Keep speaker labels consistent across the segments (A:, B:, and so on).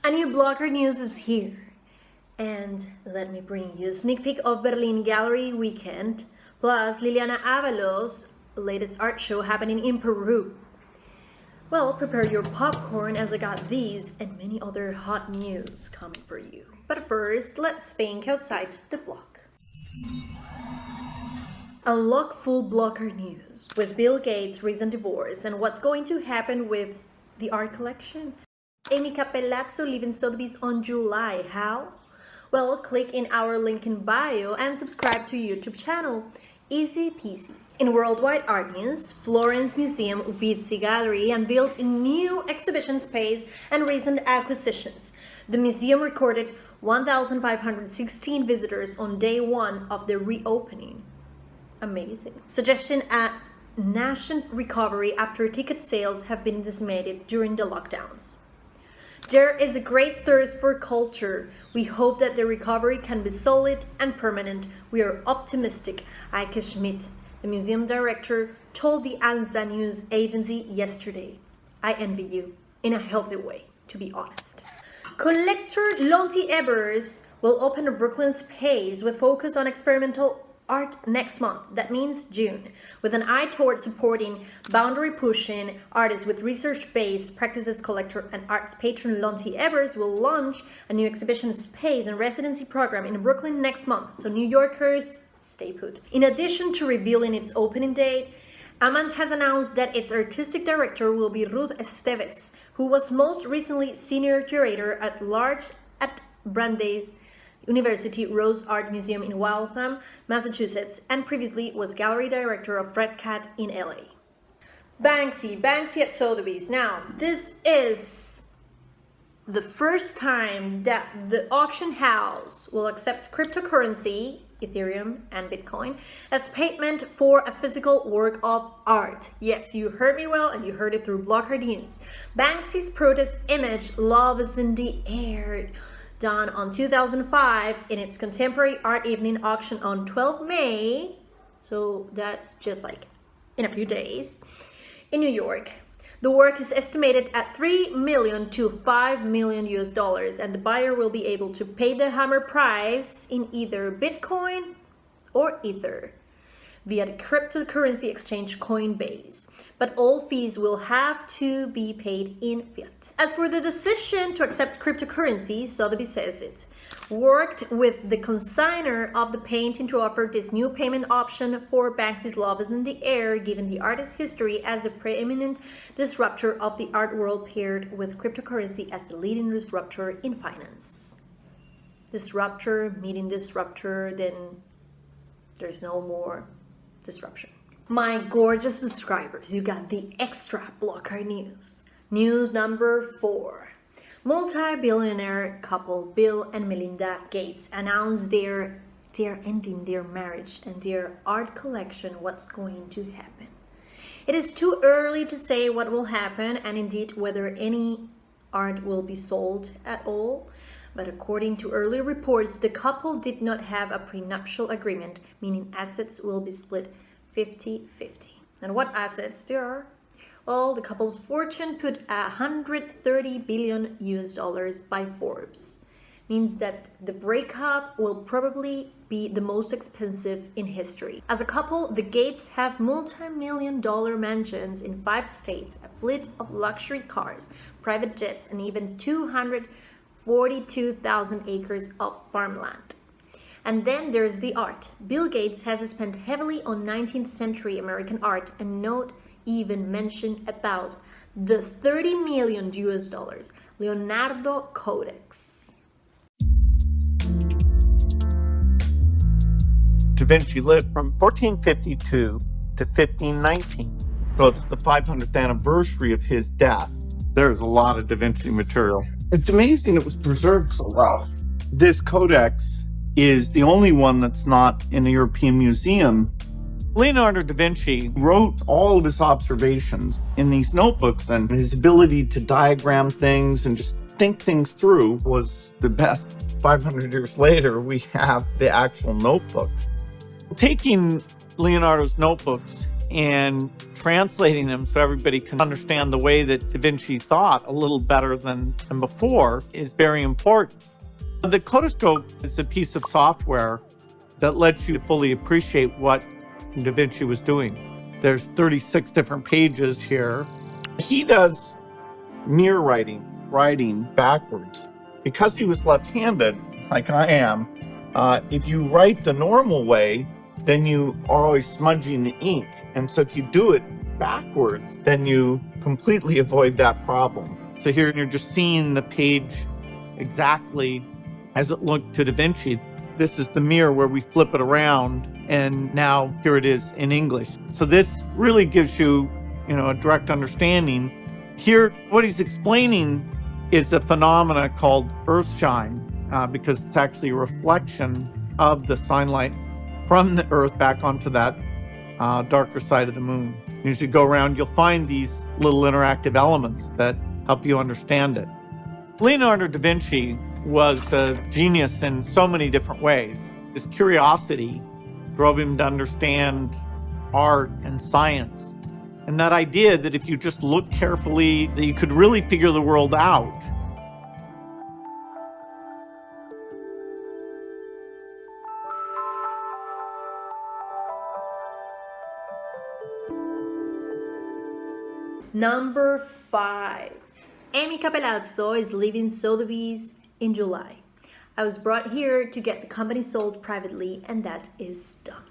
A: A new blogger news is here. And let me bring you a sneak peek of Berlin Gallery Weekend, plus Liliana Avalos' latest art show happening in Peru. Well, prepare your popcorn as I got these and many other hot news coming for you. But first, let's think outside the block. Unlock full blocker news with Bill Gates' recent divorce and what's going to happen with the art collection. Amy Capellazzo leaving Sotheby's on July. How? Well, click in our link in bio and subscribe to YouTube channel. Easy peasy. In worldwide art news, Florence Museum Uffizi Gallery unveiled a new exhibition space and recent acquisitions. The museum recorded 1,516 visitors on day one of the reopening. Amazing. Suggestion: a nascent recovery after ticket sales have been decimated during the lockdowns. There is a great thirst for culture. We hope that the recovery can be solid and permanent. We are optimistic, Eike Schmidt, the museum director, told the ANSA news agency yesterday. I envy you, in a healthy way, to be honest. Collector Lonti Ebers will open a Brooklyn space with focus on experimental art next month. That means June, with an eye toward supporting boundary-pushing artists with research-based practices. Collector and arts patron Lonti Ebers will launch a new exhibition space and residency program in Brooklyn next month, so New Yorkers, stay put. In addition to revealing its opening date, Amant has announced that its artistic director will be Ruth Esteves, who was most recently senior curator at large at Brandeis University Rose Art Museum in Waltham, Massachusetts, and previously was gallery director of Red Cat in LA. Banksy at Sotheby's. Now, this is the first time that the auction house will accept cryptocurrency, Ethereum and Bitcoin, as payment for a physical work of art. Yes, you heard me well, and you heard it through BLOC Your News. Banksy's protest image, Love is in the Air, done on 2005 in its contemporary art evening auction on 12 May, so that's just like in a few days, in New York. The work is estimated at $3 million to $5 million US, and the buyer will be able to pay the hammer price in either Bitcoin or Ether via the cryptocurrency exchange Coinbase, but all fees will have to be paid in fiat. As for the decision to accept cryptocurrency, Sotheby says it worked with the consigner of the painting to offer this new payment option for Banksy's Love is in the Air, given the artist's history as the preeminent disruptor of the art world, paired with cryptocurrency as the leading disruptor in finance. Disruptor meeting disruptor, then there's no more disruption. My gorgeous subscribers, you got the extra BLOC Your News. News number 4. Multi-billionaire couple Bill and Melinda Gates announced they're ending their marriage and their art collection. What's going to happen? It is too early to say what will happen, and indeed whether any art will be sold at all. But according to early reports, the couple did not have a prenuptial agreement, meaning assets will be split 50-50. And what assets there are? Well, the couple's fortune put $130 billion US by Forbes. Means that the breakup will probably be the most expensive in history. As a couple, the Gates have multi-million-dollar mansions in 5 states, a fleet of luxury cars, private jets, and even 242,000 acres of farmland. And then there's the art. Bill Gates has spent heavily on 19th century American art, and not even mention about the $30 million US Leonardo Codex.
B: Da Vinci lived from 1452 to 1519, so it's the 500th anniversary of his death. There's a lot of Da Vinci material. It's amazing it was preserved so well. This codex is the only one that's not in a European museum. Leonardo da Vinci wrote all of his observations in these notebooks, and his ability to diagram things and just think things through was the best. 500 years later, we have the actual notebooks. Taking Leonardo's notebooks and translating them so everybody can understand the way that Da Vinci thought a little better than before is very important. The Codoscope is a piece of software that lets you fully appreciate what Da Vinci was doing. There's 36 different pages here. He does mirror writing backwards. Because he was left-handed, like I am, if you write the normal way, then you are always smudging the ink. And so if you do it backwards, then you completely avoid that problem. So here you're just seeing the page exactly as it looked to Da Vinci. This is the mirror where we flip it around, and now here it is in English. So this really gives you, a direct understanding. Here, what he's explaining is a phenomena called earthshine, because it's actually a reflection of the sunlight from the earth back onto that darker side of the moon. As you go around, you'll find these little interactive elements that help you understand it. Leonardo da Vinci was a genius in so many different ways. His curiosity drove him to understand art and science. And that idea that if you just look carefully, that you could really figure the world out.
A: Number 5. Amy Capelazzo is leaving Sotheby's in July. I was brought here to get the company sold privately, and that is done.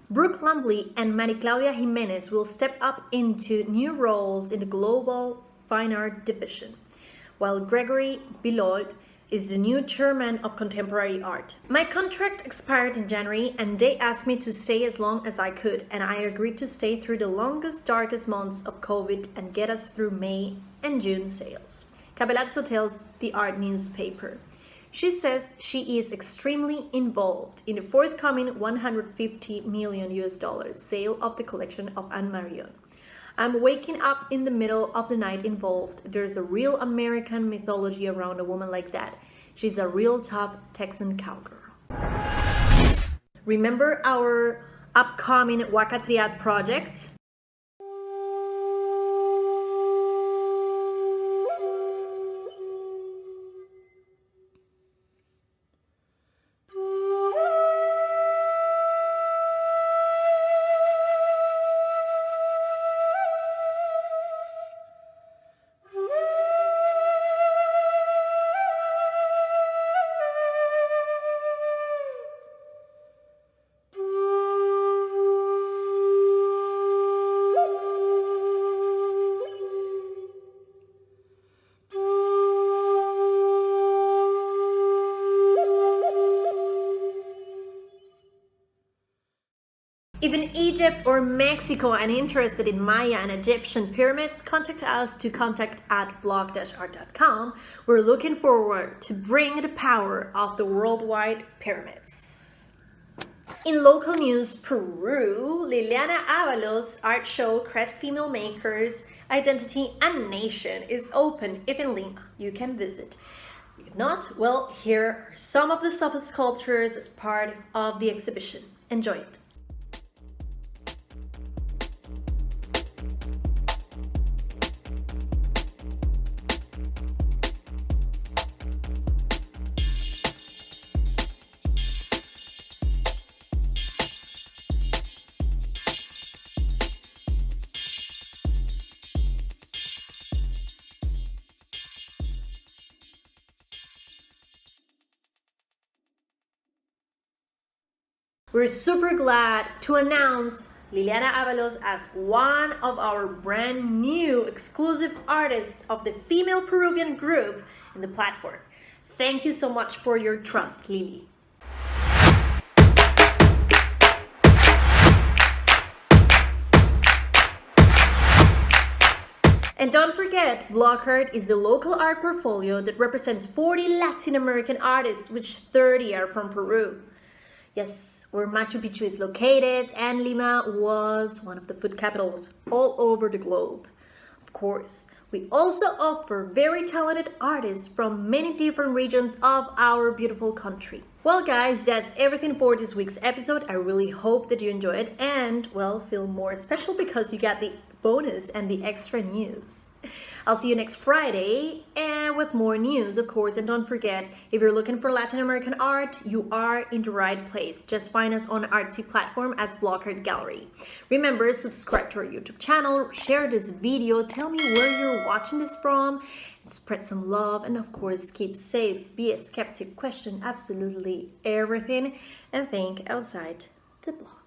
A: Brooke Lumley and Mari Claudia Jimenez will step up into new roles in the Global Fine Art Division, while Gregory Bilold is the new chairman of Contemporary Art. My contract expired in January, and they asked me to stay as long as I could, and I agreed to stay through the longest, darkest months of COVID and get us through May and June sales. Capelazzo tells the art newspaper. She says she is extremely involved in the forthcoming $150 million sale of the collection of Anne Marion. I'm waking up in the middle of the night involved. There's a real American mythology around a woman like that. She's a real tough Texan cowgirl. Remember our upcoming Huacatriat project? If in Egypt or Mexico and interested in Maya and Egyptian pyramids, contact us to contact@bloc-art.com. We're looking forward to bring the power of the worldwide pyramids. In local news, Peru, Liliana Avalos Art Show Crest Female Makers, Identity and Nation is open. If in Lima, you can visit. If not, well, here are some of the soft sculptures as part of the exhibition. Enjoy it. We're super glad to announce Liliana Avalos as one of our brand new exclusive artists of the female Peruvian group in the platform. Thank you so much for your trust, Lili. And don't forget, BLOC Art is the local art portfolio that represents 40 Latin American artists, which 30 are from Peru. Yes, where Machu Picchu is located, and Lima was one of the food capitals all over the globe. Of course, We also offer very talented artists from many different regions of our beautiful country. Well guys, that's everything for this week's episode. I really hope that you enjoyed and, well, feel more special because you got the bonus and the extra news. I'll see you next Friday and with more news, of course. And don't forget, if you're looking for Latin American art, you are in the right place. Just find us on Artsy platform as BLOC Art Gallery. Remember, subscribe to our YouTube channel, share this video, tell me where you're watching this from, spread some love, and of course, keep safe, be a skeptic, question absolutely everything, and think outside the block.